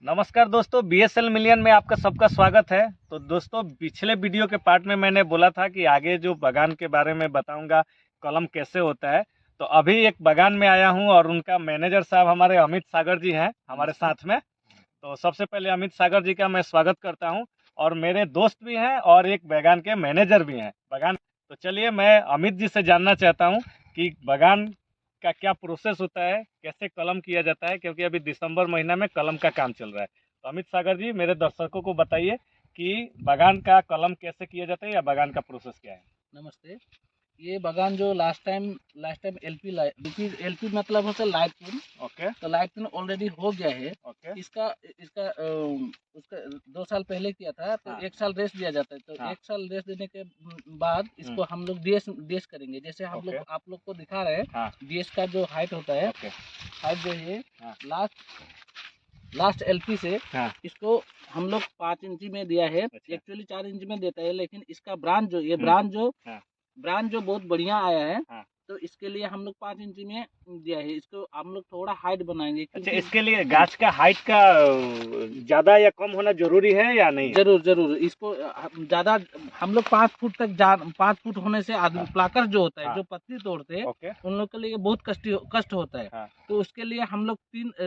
नमस्कार दोस्तों, BSL million में आपका सबका स्वागत है। तो दोस्तों, पिछले वीडियो के पार्ट में मैंने बोला था कि आगे जो बागान के बारे में बताऊंगा, कलम कैसे होता है। तो अभी एक बागान में आया हूं और उनका मैनेजर साहब हमारे अमित सागर जी हैं हमारे साथ में। तो सबसे पहले अमित सागर जी का मैं स्वागत करता हूं। और मेरे दोस्त भी हैं और एक बागान के मैनेजर भी हैं बागान। तो चलिए, मैं अमित जी से जानना चाहता हूँ कि बागान का क्या प्रोसेस होता है, कैसे कलम किया जाता है, क्योंकि अभी दिसंबर महीना में कलम का काम चल रहा है। तो अमित सागर जी, मेरे दर्शकों को बताइए कि बागान का कलम कैसे किया जाता है या बागान का प्रोसेस क्या है। नमस्ते। ये बागान जो लास्ट टाइम एलपी मतलब होता है लाइट पून। ओके तो लाइट पून ऑलरेडी हो गया है। ओके इसका इसका उसका 2 साल पहले किया था, तो हाँ 1 साल रेस्ट दिया जाता है। तो हाँ 1 साल रेस्ट देने के बाद इसको हम लोग डीएस करेंगे। जैसे हम लोग ओके आप लोग को दिखा रहे हैं। हाँ डीएस का जो हाइट होता है, ओके हाइट जो है हाँ लास्ट एलपी से हाँ इसको हम लोग 5 इंची में दिया है। अच्छा एक्चुअली 4 इंच में देता है, लेकिन इसका ब्रांच जो हाँ ब्रांच जो बहुत बढ़िया आया है। हाँ। तो इसके लिए हम लोग 5 इंची में दिया है। इसको हम लोग थोड़ा हाइट बनाएंगे, अच्छा, क्योंकि इसके लिए गाछ का हाइट का ज़्यादा या कम होना जरूरी है या नहीं? जरूर इसको ज्यादा हम लोग 5 फुट तक 5 फुट होने से आदमी हाँ प्लाकर जो होता है, हाँ जो पत्ती तोड़ते हैं, ओके उन लोग के लिए बहुत कष्ट होता है। हाँ तो उसके लिए हम लोग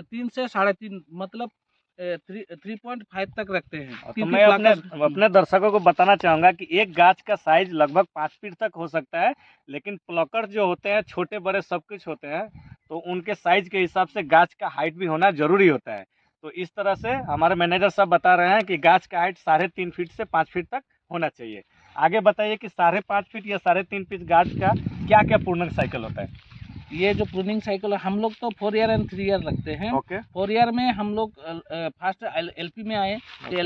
3 से 3.5 मतलब 3.5 तक रखते हैं, तो क्योंकि मैं अपने प्लाकर अपने दर्शकों को बताना चाहूँगा कि एक गाछ का साइज लगभग 5 फीट तक हो सकता है, लेकिन प्लकर जो होते हैं छोटे बड़े सब कुछ होते हैं, तो उनके साइज के हिसाब से गाछ का हाइट भी होना जरूरी होता है। तो इस तरह से हमारे मैनेजर साहब बता रहे हैं कि गाछ का हाइट 3.5 फीट से 5 फीट तक होना चाहिए। आगे बताइए कि 5.5 फीट या 3.5 फीट गाछ का क्या क्या पूर्णन साइकिल होता है। ये जो प्रूनिंग साइकिल है, हम लोग तो 4 ईयर एंड 3 ईयर रखते हैं। ओके 4 ईयर में हम लोग फर्स्ट एलपी में आए। तो ओके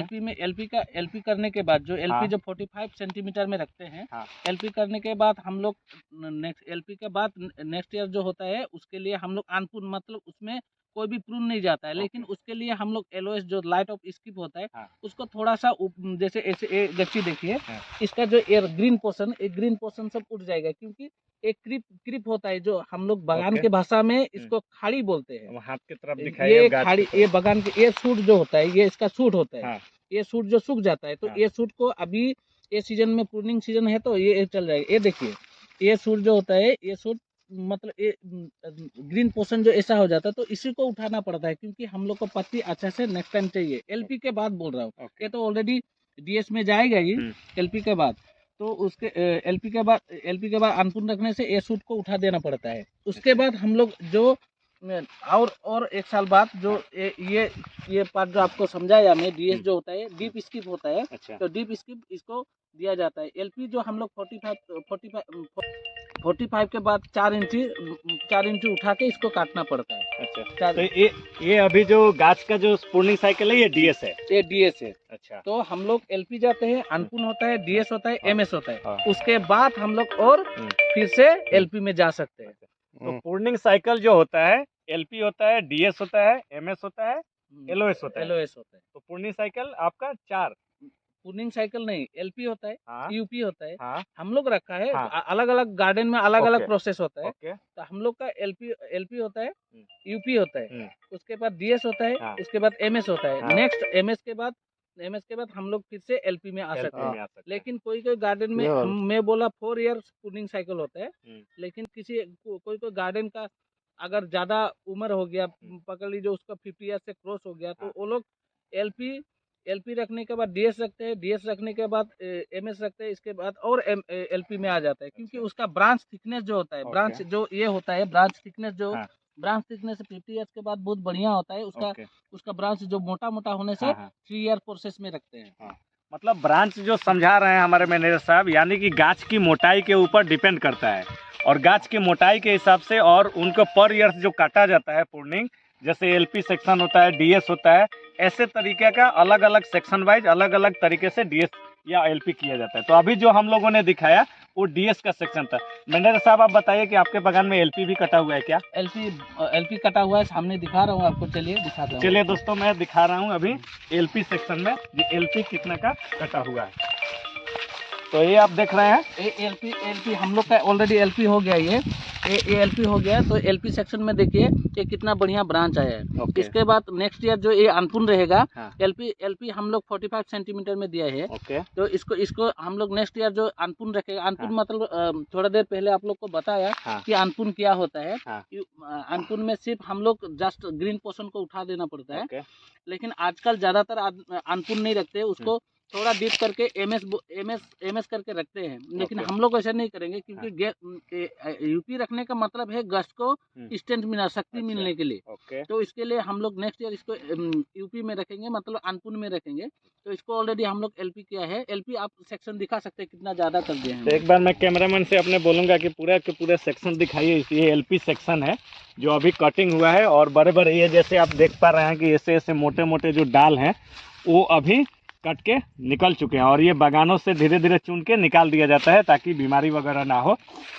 एलपी करने के बाद जो एलपी हाँ जो 45 सेंटीमीटर में रखते हैं। हाँ एलपी करने के बाद हम लोग नेक्स्ट एलपी के बाद नेक्स्ट ईयर जो होता है, उसके लिए हम लोग अनप्रून मतलब उसमें कोई भी प्रून नहीं जाता है, लेकिन ओके उसके लिए हम लोग एलओएस जो लाइट ऑफ स्किप होता है, हाँ उसको थोड़ा सा जैसे ऐसे गच्ची देखिए। हाँ इसका जो एयर ग्रीन पोर्शन सब उठ जाएगा, क्योंकि एक क्रिप होता है, जो हम लोग बागान ओके के भाषा में इसको खाड़ी बोलते हैं। हाथ की तरफ दिखाइए ये गाछ की खाड़ी, ये तरफ। बागान के ये सूट जो होता है, ये इसका सूट होता है। हाँ ये सूट जो सूख जाता है, तो हाँ ये सूट को अभी ये सीजन में प्रूनिंग सीजन है, तो ये चल जाएगा। ये देखिए, ये सूट जो होता है, ये सूट मतलब ये ग्रीन पोर्शन जो ऐसा हो जाता है, तो इसी को उठाना पड़ता है, क्योंकि हम लोग को पत्ती अच्छा से नेक्स्ट टाइम चाहिए। एलपी के बाद बोल रहा हूँ, ओके ये तो ऑलरेडी डीएस में जाएगा ही। एलपी के बाद तो उसके एलपी के बाद अनपूर्ण रखने से ये सूट को उठा देना पड़ता है। उसके बाद हम लोग जो और 1 साल बाद जो ये पार्ट जो आपको समझाया मैं, डीएस जो होता है डीप स्किप होता है। अच्छा तो डीप स्किप इसको दिया जाता है। एलपी जो हम लोग 45 के बाद 4 इंची उठा के इसको काटना पड़ता है। अच्छा। तो ये अभी जो गाछ का जो स्पूर्निंग साइकिल है, ये डीएस है। ये डीएस है। अच्छा तो हम लोग एलपी जाते हैं, अनपूर्ण होता है, डीएस होता है, एमएस होता है। हाँ। उसके बाद हम लोग और फिर से एलपी में जा सकते हैं। तो पूर्णिंग साइकिल जो होता है, एलपी होता है, डीएस होता है, एमएस होता है, एलओएस होता है। एलओएस होता है। तो पूर्णिंग साइकिल आपका 4। प्रूनिंग साइकिल नहीं, एलपी होता है, हाँ यूपी होता है। हाँ हम लोग रखा है हाँ अलग अलग गार्डन में, अलग अलग ओके प्रोसेस होता है। ओके तो हम लोग का एलपी होता है, यूपी होता है, उसके बाद डीएस होता है, हाँ उसके बाद एमएस होता है। हाँ नेक्स्ट एमएस के बाद हम लोग फिर से एलपी में आ एलपी सकते हैं। में आ सकते हैं। लेकिन कोई कोई गार्डन में मैं बोला 4 ईयर्स प्रूनिंग साइकिल होता है। लेकिन कोई कोई गार्डन का अगर ज्यादा उम्र हो गया, पकड़ लीजिए उसका 50 ईयर से क्रॉस हो गया, तो वो लोग एलपी एलपी रखने के बाद डीएस रखते हैं, डीएस रखने के बाद एमएस रखते हैं, इसके बाद और एलपी में आ जाता है। क्योंकि उसका ब्रांच थिकनेस जो होता है, ब्रांच जो ये होता है, ब्रांच थिकनेस 50 ईयर्स के बाद बहुत बढ़िया होता है। उसका ब्रांच जो मोटा मोटा होने से 3 ईयर प्रोसेस में रखते हैं। मतलब ब्रांच जो समझा रहे हैं हमारे मैनेजर साहब, यानी कि गाछ की मोटाई के ऊपर डिपेंड करता है, और गाछ की मोटाई के हिसाब से और उनको पर ईयर जो काटा जाता है पूर्णिंग, जैसे एलपी सेक्शन होता है, डीएस होता है, ऐसे तरीके का अलग अलग सेक्शन वाइज अलग अलग तरीके से डीएस या एलपी किया जाता है। तो अभी जो हम लोगों ने दिखाया वो डीएस का सेक्शन था। मैनेजर साहब, आप बताइए कि आपके बागान में एलपी भी कटा हुआ है क्या? एलपी कटा हुआ है, सामने दिखा रहा हूँ आपको, चलिए दिखाता हूँ। चलिए दोस्तों, मैं दिखा रहा हूँ अभी एलपी सेक्शन में ये एलपी कितना का कटा हुआ है। तो ये आप देख रहे हैं, एलपी हम लोग का ऑलरेडी एलपी हो गया। ये ये एलपी हो गया। तो एलपी सेक्शन में देखिए ये कितना बढ़िया ब्रांच आया है। इसके बाद नेक्स्ट ईयर जो ये अनपुन रहेगा, एलपी हम लोग 45 सेंटीमीटर में दिया है। तो इसको हम लोग नेक्स्ट ईयर जो अनपुन रखेगा, अनपुन मतलब थोड़ा देर पहले आप लोग को बताया कि अनपुन क्या होता है। अनपुन में सिर्फ हम लोग जस्ट ग्रीन पोर्शन को उठा देना पड़ता है, लेकिन आजकल ज्यादातर अनपुन नहीं रखते, उसको थोड़ा डीप करके एमएस करके रखते हैं। लेकिन हम लोग ऐसा नहीं करेंगे, क्योंकि यूपी रखने का मतलब है गस्ट को स्ट्रेंथ मिलना, शक्ति मिलने के लिए। तो इसके लिए हम लोग नेक्स्ट ईयर इसको यूपी में रखेंगे, मतलब अनपुन में रखेंगे। तो इसको ऑलरेडी हम लोग एलपी किया है। एलपी आप सेक्शन दिखा सकते हैं कितना ज्यादा कर दिए हैं। तो एक बार मैं कैमरामैन से अपने बोलूंगा कि पूरा के पूरे सेक्शन दिखाइए। ये एलपी सेक्शन है जो अभी कटिंग हुआ है, और बड़े बड़े ये जैसे आप देख पा रहे हैं कि ऐसे ऐसे मोटे मोटे जो डाल हैं वो अभी कट के निकल चुके हैं, और ये बागानों से धीरे धीरे चुन के निकाल दिया जाता है ताकि बीमारी वगैरह ना हो।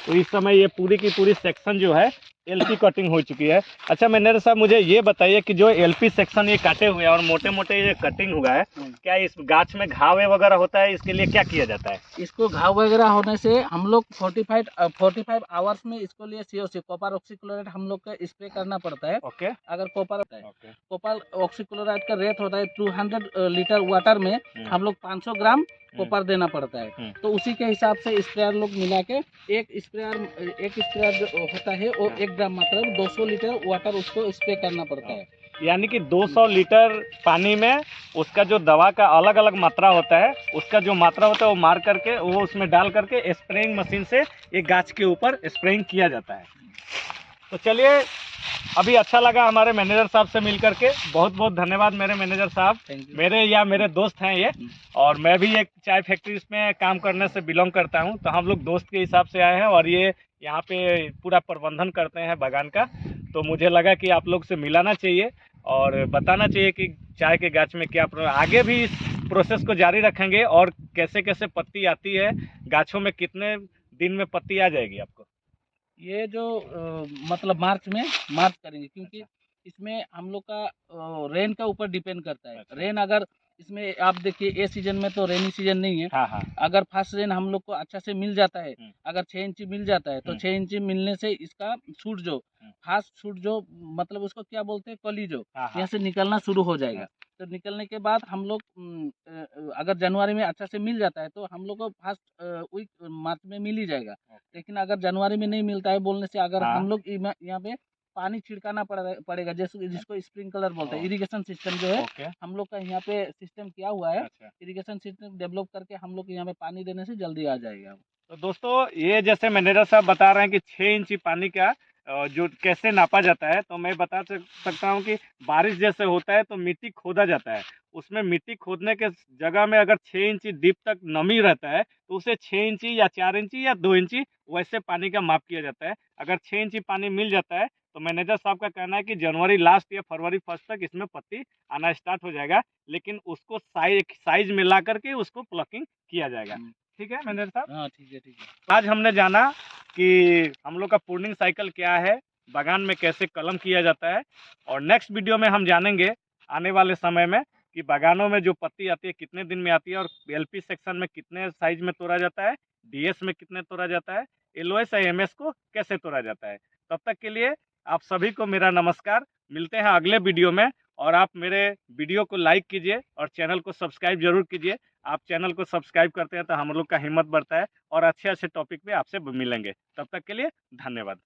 तो इस समय ये पूरी की पूरी सेक्शन जो है एलपी कटिंग हो चुकी है। अच्छा मैनेजर साहब, मुझे ये बताइए कि जो एलपी सेक्शन ये काटे हुए हैं और मोटे मोटे ये कटिंग हुआ है, क्या इस गाछ में घाव वगैरह होता है? इसके लिए क्या किया जाता है? इसको घाव वगैरह होने से हम लोग 45 आवर्स में इसको लिए सीओसी कॉपर ऑक्सीक्लोराइड हम लोग का स्प्रे करना पड़ता है। अगर कॉपर ऑक्सीक्लोराइड का रेट होता है 200 लीटर वाटर में हम लोग 500 ग्राम कॉपर देना पड़ता है। तो उसी के हिसाब से स्प्रेयर लोग मिला के एक स्प्रेयर जो होता है वो 1 ग्राम मतलब 200 लीटर वाटर उसको स्प्रे करना पड़ता है। यानी कि 200 लीटर पानी में उसका जो दवा का अलग अलग मात्रा होता है, उसका जो मात्रा होता है वो मार करके वो उसमें डाल करके स्प्रेइंग मशीन से एक गाछ के ऊपर स्प्रेइंग किया जाता है। तो चलिए, अभी अच्छा लगा हमारे मैनेजर साहब से मिल करके। बहुत बहुत धन्यवाद मेरे मैनेजर साहब। मेरे दोस्त हैं ये, और मैं भी एक चाय फैक्ट्री में काम करने से बिलोंग करता हूं, तो हम लोग दोस्त के हिसाब से आए हैं, और ये यहाँ पे पूरा प्रबंधन करते हैं बागान का। तो मुझे लगा कि आप लोग से मिलाना चाहिए और बताना चाहिए कि चाय के गाछ में क्या आगे भी इस प्रोसेस को जारी रखेंगे, और कैसे कैसे पत्ती आती है गाछों में, कितने दिन में पत्ती आ जाएगी आपको? ये जो मतलब मार्च करेंगे, क्योंकि इसमें हम लोग का रेन का ऊपर डिपेंड करता है। रेन अगर इसमें आप देखिए ए सीजन में तो रेनी सीजन नहीं है। अगर फर्स्ट रेन हम लोग को अच्छा से मिल जाता है, अगर 6 इंची मिल जाता है, तो 6 इंची मिलने से इसका शूट जो फास्ट शूट जो मतलब उसको क्या बोलते हैं, कली जो यहाँ से निकलना शुरू हो जाएगा। तो निकलने के बाद हम लोग अगर जनवरी में अच्छा से मिल जाता है तो हम लोग को फर्स्ट वीक मार्च में मिल ही जाएगा। लेकिन अगर जनवरी में नहीं मिलता है बोलने से अगर हम लोग यहाँ पे पानी छिड़काना पड़ेगा, जैसे जिसको स्प्रिंकलर बोलते हैं। इरिगेशन सिस्टम जो है हम लोग का यहाँ पे सिस्टम किया हुआ है। इरिगेशन सिस्टम डेवलप करके हम लोग यहाँ पे पानी देने से जल्दी आ जाएगा। तो दोस्तों, ये जैसे मैनेजर साहब बता रहे हैं कि 6 इंची पानी का जो कैसे नापा जाता है, तो मैं बता सकता हूँ कि बारिश जैसे होता है तो मिट्टी खोदा जाता है। उसमें मिट्टी खोदने के जगह में अगर 6 इंची डीप तक नमी रहता है तो उसे 6 इंची या 4 इंची या 2 इंची वैसे पानी का माप किया जाता है। अगर 6 इंची पानी मिल जाता है तो मैनेजर साहब का कहना है कि जनवरी लास्ट या फरवरी फर्स्ट तक इसमें पत्ती आना स्टार्ट हो जाएगा, लेकिन उसको साइज में ला करके उसको प्लकिंग किया जाएगा। ठीक है मैनेजर साहब? हाँ ठीक है। आज हमने जाना कि हम लोग का प्रूनिंग साइकिल क्या है, बागान में कैसे कलम किया जाता है, और नेक्स्ट वीडियो में हम जानेंगे आने वाले समय में कि बागानों में जो पत्ती आती है कितने दिन में आती है, और एलपी सेक्शन में कितने साइज में तोड़ा जाता है, डीएस में कितने तोड़ा जाता है, एलओएस या एमएस को कैसे तोड़ा जाता है। तब तक के लिए आप सभी को मेरा नमस्कार। मिलते हैं अगले वीडियो में, और आप मेरे वीडियो को लाइक कीजिए और चैनल को सब्सक्राइब जरूर कीजिए। आप चैनल को सब्सक्राइब करते हैं तो हम लोग का हिम्मत बढ़ता है, और अच्छे अच्छे टॉपिक पे आपसे मिलेंगे। तब तक के लिए धन्यवाद।